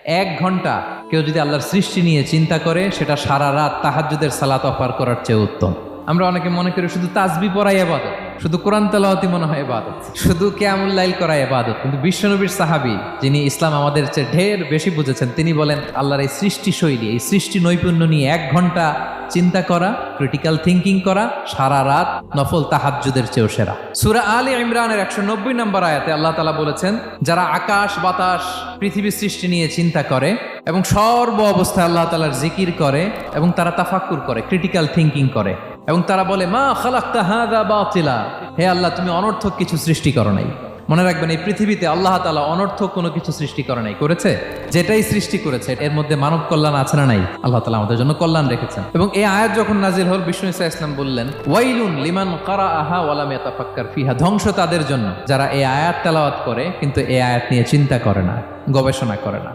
1 ঘন্টা কেউ যদি আল্লাহর সৃষ্টি নিয়ে চিন্তা করে, সেটা সারা রাত তাহাজ্জুদের সালাত অফার করার চেয়ে উত্তম। আমরা অনেকে মনে করি শুধু তাসবিহ পড়াই ইবাদত, শুধু কোরআন তেলাওয়াতই মনে হয় ইবাদত, শুধু কিয়ামুল লাইল করা ইবাদত। কিন্তু বিশ্বনবীর সাহাবী, যিনি ইসলাম আমাদের চেয়ে ঢের বেশি বুঝেছেন, তিনি বলেন আল্লাহর এই সৃষ্টি শৈলী, এই সৃষ্টি নৈপুণ্য নিয়ে 1 ঘন্টা চিন্তা করা, ক্রিটিক্যাল থিঙ্কিং করা, সারা রাত নফল তাহাজ্জুদের চেয়েও সেরা। সূরা আলে ইমরানের 190 নম্বর আয়াতে আল্লাহ তাআলা বলেছেন, যারা আকাশ বাতাস পৃথিবী সৃষ্টি নিয়ে চিন্তা করে এবং সর্ব অবস্থায় আল্লাহ তাআলার জিকির করে এবং তারা তাফাক্কুর করে, ক্রিটিক্যাল থিঙ্কিং করে এবং তারা বলে মা খালাকতা হাযা বাতিলা, হে আল্লাহ তুমি অনর্থক কিছু সৃষ্টি করো নাই। মনে রাখবেন, এই পৃথিবীতে আল্লাহ তাআলা অনর্থক কোনো কিছু সৃষ্টি করে নাই, করেছে যেটাই সৃষ্টি করেছে এর মধ্যে মানব কল্যাণ আছে না নাই? আল্লাহ তাআলা আমাদের জন্য কল্যাণ রেখেছেন। এবং এই আয়াত যখন নাজিল হল, বিষ্ণু ঈসা ইসলাম বললেন ওয়াইলুন লিমান কারাআহা ওয়া লাম ইয়াতাফাক্কার ফিহা, ধ্বংস তাদের জন্য যারা এই আয়াত তেলাওয়াত করে কিন্তু এই আয়াত নিয়ে চিন্তা করে না, গবেষণা করে না।